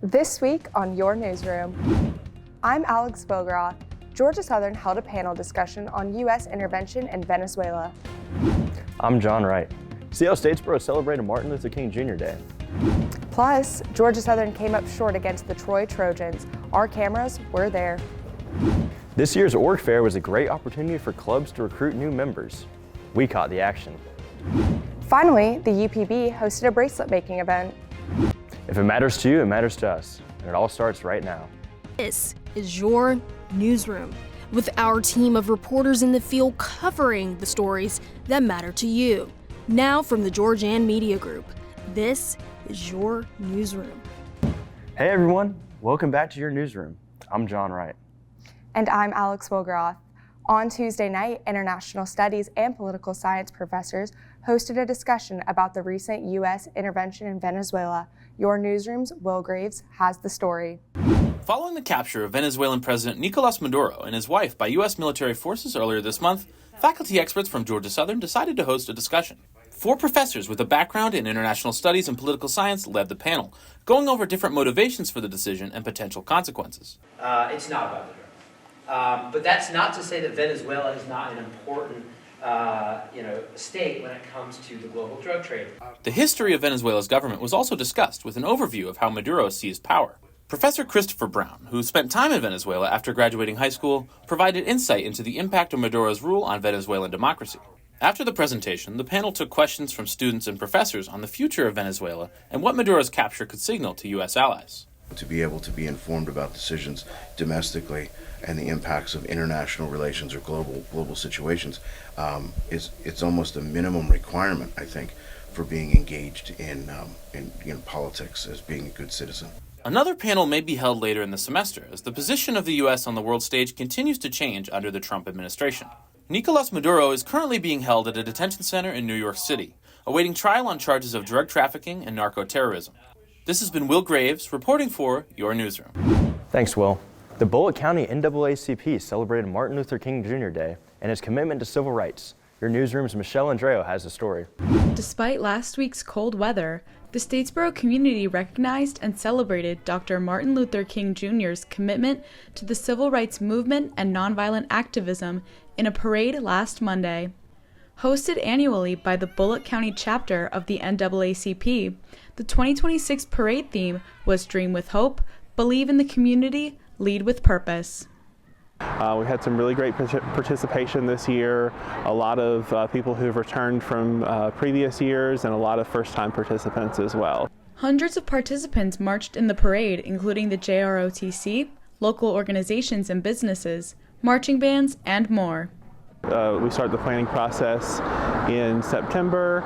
This week on Your Newsroom, I'm Alex Bogroth. Georgia Southern held a panel discussion on U.S. intervention in Venezuela. I'm John Wright. See how Statesboro celebrated Martin Luther King Jr. Day. Plus, Georgia Southern came up short against the Troy Trojans. Our cameras were there. This year's org fair was a great opportunity for clubs to recruit new members. We caught the action. Finally, the UPB hosted a bracelet making event. If it matters to you, it matters to us. And it all starts right now. This is Your Newsroom, with our team of reporters in the field covering the stories that matter to you. Now from the Georgian Media Group, this is Your Newsroom. Hey everyone, welcome back to Your Newsroom. I'm John Wright. And I'm Alex Wilgroth. On Tuesday night, international studies and political science professors hosted a discussion about the recent U.S. intervention in Venezuela. Your Newsroom's Will Graves has the story. Following the capture of Venezuelan President Nicolas Maduro and his wife by U.S. military forces earlier this month, faculty experts from Georgia Southern decided to host a discussion. 4 professors with a background in international studies and political science led the panel, going over different motivations for the decision and potential consequences. It's not about Maduro. But that's not to say that Venezuela is not an important state when it comes to the global drug trade. The history of Venezuela's government was also discussed with an overview of how Maduro seized power. Professor Christopher Brown, who spent time in Venezuela after graduating high school, provided insight into the impact of Maduro's rule on Venezuelan democracy. After the presentation, the panel took questions from students and professors on the future of Venezuela and what Maduro's capture could signal to U.S. allies. To be able to be informed about decisions domestically and the impacts of international relations or global situations it's almost a minimum requirement, I think, for being engaged in politics as being a good citizen. Another panel may be held later in the semester as the position of the U.S. on the world stage continues to change under the Trump administration. Nicolas Maduro is currently being held at a detention center in New York City, awaiting trial on charges of drug trafficking and narco-terrorism. This has been Will Graves reporting for Your Newsroom. Thanks, Will. The Bullitt County NAACP celebrated Martin Luther King Jr. Day and his commitment to civil rights. Your Newsroom's Michelle Andreo has the story. Despite last week's cold weather, the Statesboro community recognized and celebrated Dr. Martin Luther King Jr.'s commitment to the civil rights movement and nonviolent activism in a parade last Monday. Hosted annually by the Bullitt County chapter of the NAACP, the 2026 parade theme was Dream with Hope, Believe in the Community, Lead with Purpose. We've had some really great participation this year, a lot of people who've returned from previous years and a lot of first-time participants as well. Hundreds of participants marched in the parade, including the JROTC, local organizations and businesses, marching bands, and more. We start the planning process in September,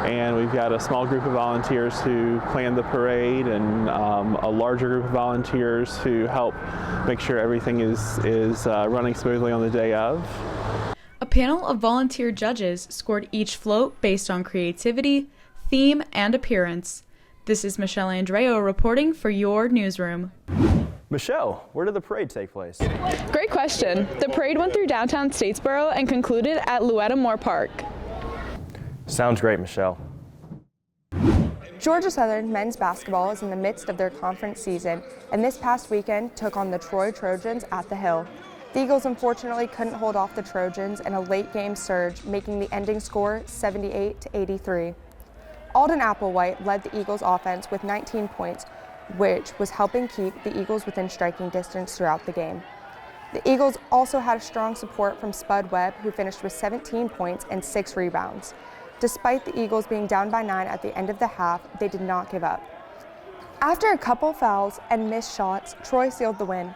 and we've got a small group of volunteers who plan the parade and a larger group of volunteers who help make sure everything is running smoothly on the day of. A panel of volunteer judges scored each float based on creativity, theme, and appearance. This is Michelle Andreo reporting for Your Newsroom. Michelle, where did the parade take place? Great question. The parade went through downtown Statesboro and concluded at Louetta Moore Park. Sounds great, Michelle. Georgia Southern men's basketball is in the midst of their conference season, and this past weekend took on the Troy Trojans at the Hill. The Eagles unfortunately couldn't hold off the Trojans in a late game surge, making the ending score 78-83. Alden Applewhite led the Eagles offense with 19 points, which was helping keep the Eagles within striking distance throughout the game. The Eagles also had strong support from Spud Webb, who finished with 17 points and 6 rebounds. Despite the Eagles being down by 9 at the end of the half, they did not give up. After a couple fouls and missed shots, Troy sealed the win.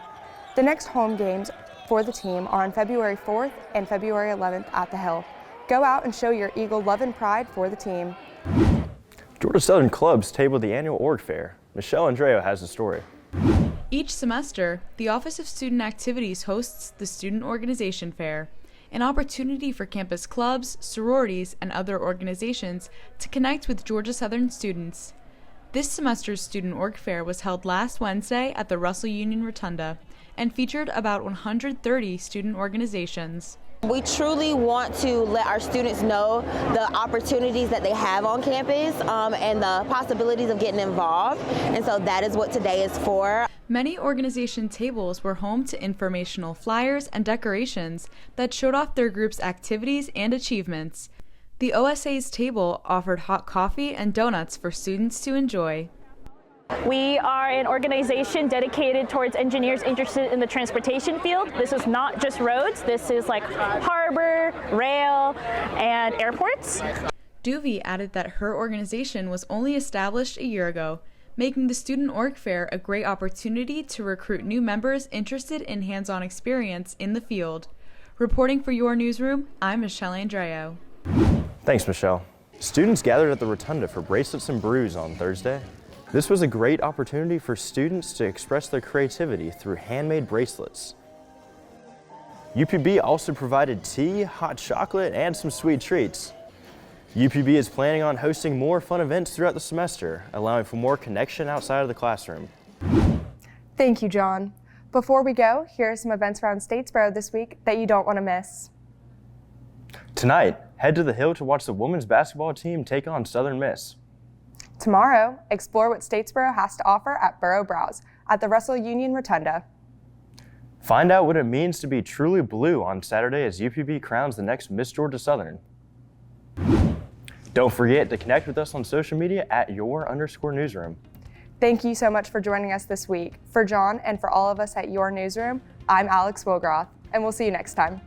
The next home games for the team are on February 4th and February 11th at the Hill. Go out and show your Eagle love and pride for the team. Georgia Southern clubs tabled the annual org fair. Michelle Andreo has the story. Each semester, the Office of Student Activities hosts the Student Organization Fair, an opportunity for campus clubs, sororities, and other organizations to connect with Georgia Southern students. This semester's Student Org Fair was held last Wednesday at the Russell Union Rotunda and featured about 130 student organizations. We truly want to let our students know the opportunities that they have on campus and the possibilities of getting involved, and so that is what today is for. Many organization tables were home to informational flyers and decorations that showed off their group's activities and achievements. The OSA's table offered hot coffee and donuts for students to enjoy. We are an organization dedicated towards engineers interested in the transportation field. This is not just roads, this is like harbor, rail, and airports. Duvey added that her organization was only established a year ago, making the Student Org Fair a great opportunity to recruit new members interested in hands-on experience in the field. Reporting for your newsroom, I'm Michelle Andreo. Thanks, Michelle. Students gathered at the Rotunda for Bracelets and Brews on Thursday. This was a great opportunity for students to express their creativity through handmade bracelets. UPB also provided tea, hot chocolate, and some sweet treats. UPB is planning on hosting more fun events throughout the semester, allowing for more connection outside of the classroom. Thank you, John. Before we go, here are some events around Statesboro this week that you don't want to miss. Tonight, head to the Hill to watch the women's basketball team take on Southern Miss. Tomorrow, explore what Statesboro has to offer at Borough Browse at the Russell Union Rotunda. Find out what it means to be truly blue on Saturday as UPB crowns the next Miss Georgia Southern. Don't forget to connect with us on social media at @your_newsroom. Thank you so much for joining us this week. For John and for all of us at Your Newsroom, I'm Alex Wilgroth, and we'll see you next time.